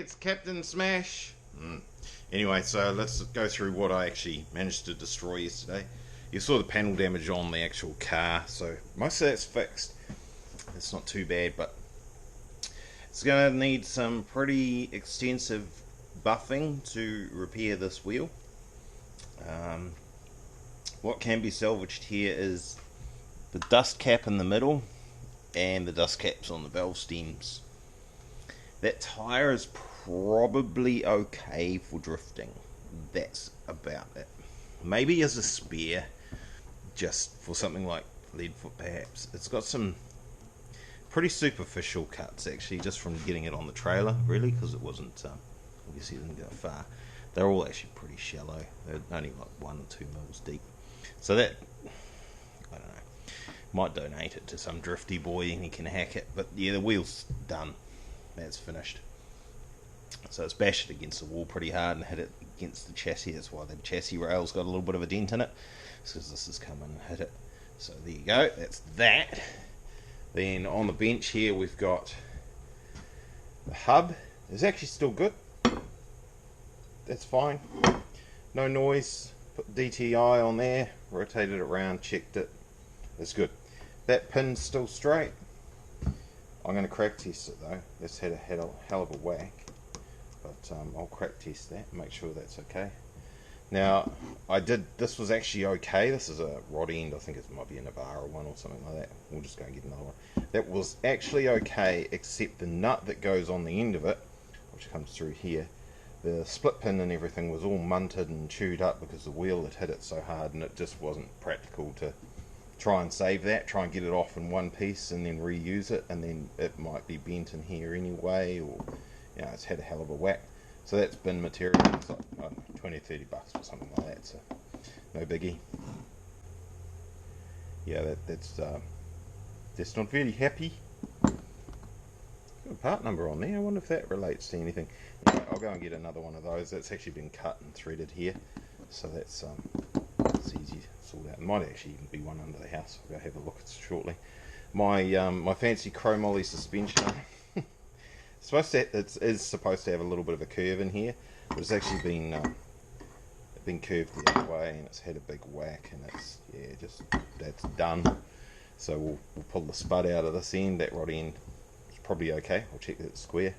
it's Captain Smash. Anyway, so let's go through what I actually managed to destroy yesterday. You saw the panel damage on the actual car, so most of that's fixed. It's not too bad, but it's going to need some pretty extensive buffing to repair this wheel. What can be salvaged here is the dust cap in the middle and the dust caps on the valve stems. That tyre is probably okay for drifting. That's about it. Maybe as a spare, just for something like Leadfoot perhaps. It's got some pretty superficial cuts actually, just from getting it on the trailer, really, because it wasn't, obviously it didn't go far. They're all actually pretty shallow. They're only like 1 or 2 mils deep. So that, I don't know, might donate it to some drifty boy and he can hack it. But yeah, the wheel's done. That's finished. So it's bashed it against the wall pretty hard and hit it against the chassis. That's why the chassis rail's got a little bit of a dent in it. It's because this has come in and hit it. So there you go, that's that. Then on the bench here we've got the hub. It's actually still good. That's fine. No noise. Put DTI on there, rotated it around, checked it. It's good. That pin's still straight. I'm going to crack test it though. That's had a hell of a whack. But I'll crack test that and make sure that's okay. Now, this was actually okay. This is a rod end. I think it might be a Navarra one or something like that. We'll just go and get another one. That was actually okay, except the nut that goes on the end of it, which comes through here. The split pin and everything was all munted and chewed up because the wheel had hit it so hard, and it just wasn't practical to try and save that, try and get it off in one piece and then reuse it, and then it might be bent in here anyway, or it's had a hell of a whack. So that's bin material. It's like 20 or 30 bucks or something like that, so no biggie. Yeah, that's not very happy. Got a part number on there. I wonder if that relates to anything. Anyway, I'll go and get another one of those. That's actually been cut and threaded here, so that's easy to sort out. It might actually even be one under the house. I'll go have a look shortly. My fancy chromoly suspension. It is supposed to have a little bit of a curve in here, but it's actually been curved the other way, and it's had a big whack, and that's done. So we'll pull the spud out of this end. That rod end is probably okay. I'll check that it's square,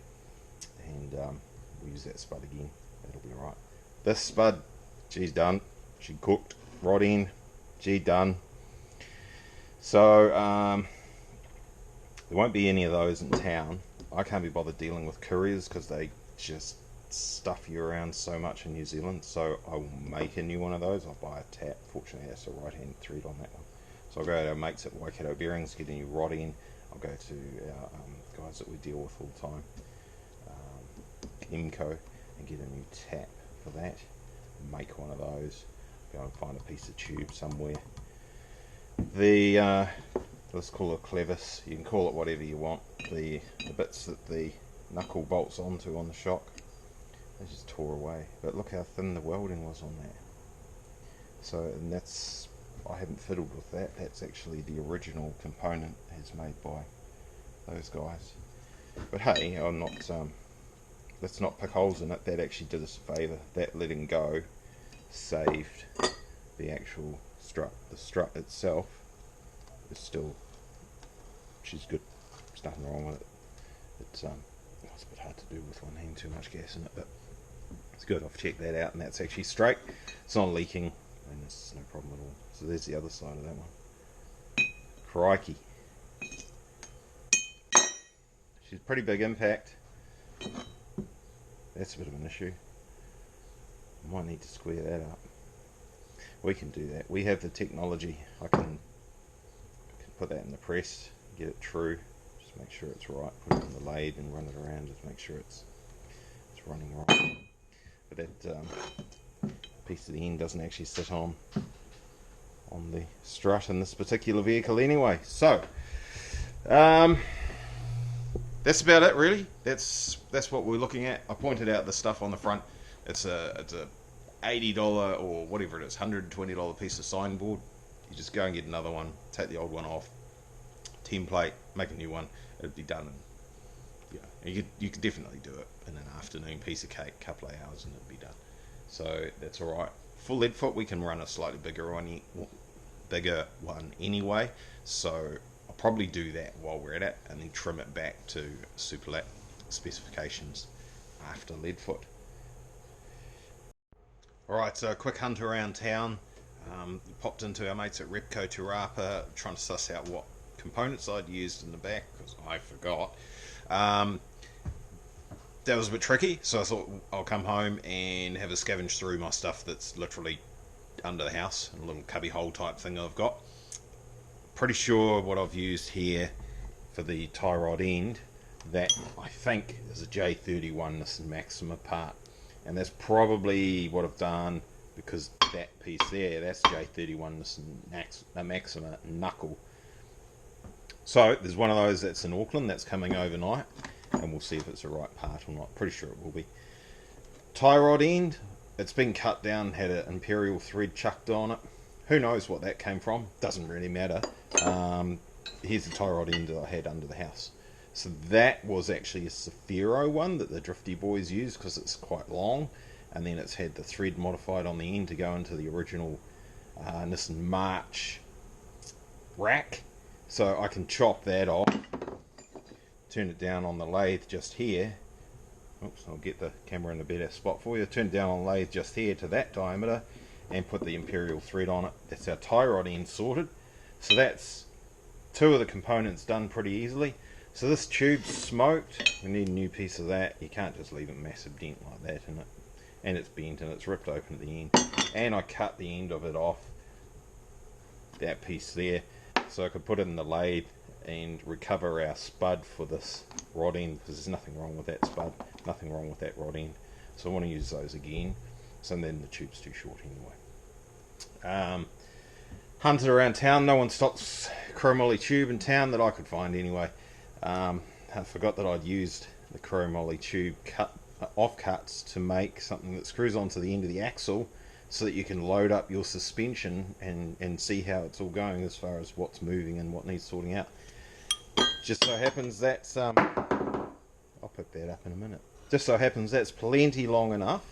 and we'll use that spud again. That'll be alright. This spud, she's done. She cooked. Rod end, she done. So there won't be any of those in town. I can't be bothered dealing with couriers because they just stuff you around so much in New Zealand, so I will make a new one of those. I'll buy a tap. Fortunately that's a right hand thread on that one. So I'll go to our mates at Waikato Bearings, get a new rod in. I'll go to our guys that we deal with all the time, Emco, and get a new tap for that. Make one of those. Go and find a piece of tube somewhere. Let's call it clevis. You can call it whatever you want. The bits that the knuckle bolts onto on the shock, they just tore away. But look how thin the welding was on that. So, and I haven't fiddled with that. That's actually the original component as made by those guys. But hey, let's not pick holes in it. That actually did us a favour. That letting go saved the actual strut. The strut itself is still, she's good. There's nothing wrong with it. It's a bit hard to do with one hand, too much gas in it, but it's good. I've checked that out, and that's actually straight. It's not leaking, and it's no problem at all. So there's the other side of that one. Crikey. She's a pretty big impact. That's a bit of an issue. I might need to square that up. We can do that. We have the technology. I can put that in the press, get it true, just make sure it's right, put it on the lathe and run it around, just make sure it's running right. But that piece of the end doesn't actually sit on the strut in this particular vehicle anyway. So that's about it really. That's what we're looking at. I pointed out the stuff on the front. It's a $80 or whatever it is, $120 piece of signboard. You just go and get another one, take the old one off, template, make a new one. It'll be done in you could definitely do it in an afternoon piece of cake, couple of hours, and it'd be done. So that's all right. For Leadfoot, we can run a slightly bigger one anyway. So I'll probably do that while we're at it, and then trim it back to super lat specifications after Leadfoot. Alright, so a quick hunt around town. Popped into our mates at Repco Te Rapa, trying to suss out what components I'd used in the back, because I forgot. That was a bit tricky, so I thought I'll come home and have a scavenge through my stuff that's literally under the house, a little cubby hole type thing I've got. Pretty sure what I've used here for the tie rod end, that I think is a J31 Nissan Maxima part, and that's probably what I've done, because that piece there, that's J31 Nissan Maxima knuckle. So there's one of those that's in Auckland that's coming overnight, and we'll see if it's the right part or not. Pretty sure it will be. Tie rod end, it's been cut down, had an imperial thread chucked on it. Who knows what that came from, doesn't really matter. Here's the tie rod end that I had under the house. So that was actually a Saphiro one that the Drifty boys use, because it's quite long, and then it's had the thread modified on the end to go into the original Nissan March rack. So I can chop that off, turn it down on the lathe just here. Oops, I'll get the camera in a better spot for you. Turn it down on the lathe just here to that diameter and put the imperial thread on it. That's our tie rod end sorted. So that's two of the components done pretty easily. So this tube's smoked. We need a new piece of that. You can't just leave a massive dent like that in it. And it's bent and it's ripped open at the end. And I cut the end of it off, that piece there, so I could put it in the lathe and recover our spud for this rod end, because there's nothing wrong with that spud, nothing wrong with that rod end. So I want to use those again. So then the tube's too short anyway. Hunted around town, no one stocks chromoly tube in town that I could find anyway. I forgot that I'd used the chromoly tube offcuts to make something that screws onto the end of the axle, so that you can load up your suspension and see how it's all going as far as what's moving and what needs sorting out. Just so happens that's I'll pick that up in a minute. Just so happens that's plenty long enough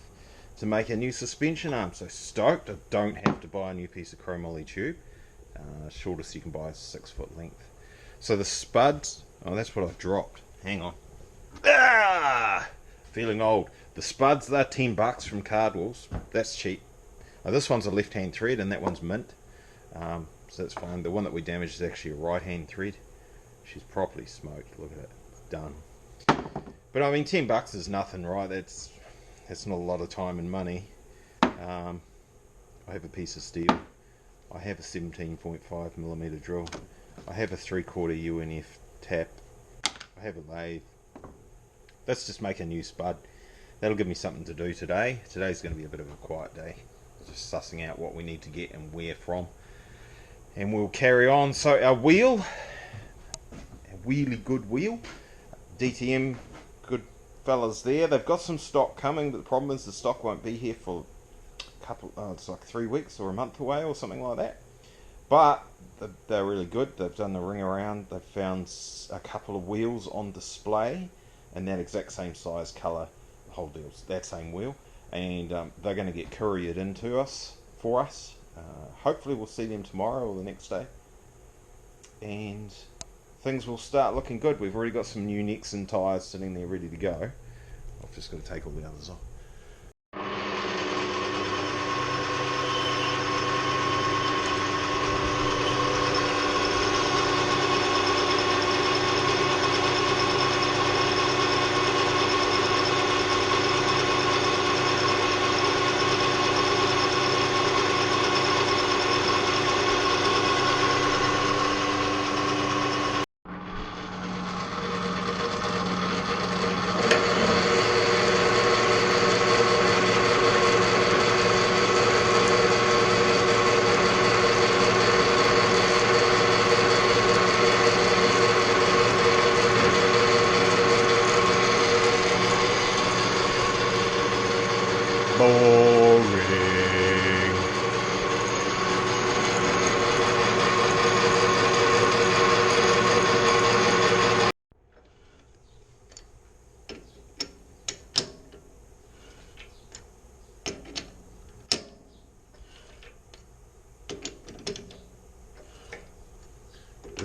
to make a new suspension arm. So stoked I don't have to buy a new piece of chromoly tube. Shortest you can buy is 6 foot length. So the spuds, oh, that's what I've dropped. Hang on. Feeling old. The spuds, they're $10 from Cardwells. That's cheap. This one's a left-hand thread and that one's mint, so that's fine. The one that we damaged is actually a right-hand thread. She's properly smoked. Look at it, done. But I mean, $10 is nothing, right? That's not a lot of time and money. I have a piece of steel. I have a 17.5mm drill. I have a 3/4 UNF tap. I have a lathe. Let's just make a new spud. That'll give me something to do today. Today's going to be a bit of a quiet day. Just sussing out what we need to get and where from, and we'll carry on. So our wheel, a really good wheel, DTM, good fellas there. They've got some stock coming, but the problem is the stock won't be here for a couple, it's like 3 weeks or a month away or something like that. But they're really good. They've done the ring around. They've found a couple of wheels on display, and that exact same size, colour, the whole deal's that same wheel. And they're going to get couriered into us for us. Hopefully we'll see them tomorrow or the next day, and things will start looking good. We've already got some new necks and tyres sitting there ready to go. I've just got to take all the others off.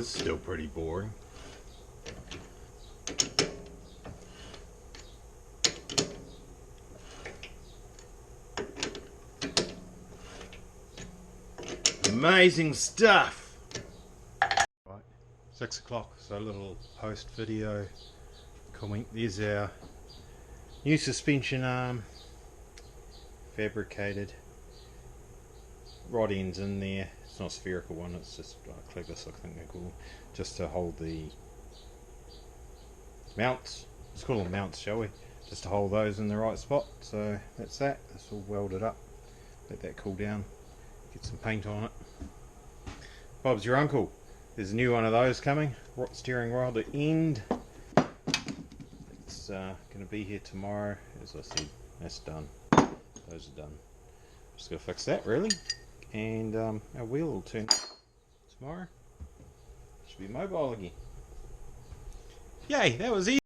is still pretty boring. Amazing stuff! Right, 6 o'clock, so a little post video comment. There's our new suspension arm, fabricated, rod ends in there. It's not a spherical one, it's just clevis, I think they're called, just to hold the mounts. Let's call them mounts, shall we? Just to hold those in the right spot. So that's that. That's all welded up. Let that cool down. Get some paint on it. Bob's your uncle. There's a new one of those coming. Steering rod at end. It's going to be here tomorrow. As I said, that's done. Those are done. Just got to fix that really. And our wheel will turn tomorrow. Should be mobile again. Yay, that was easy.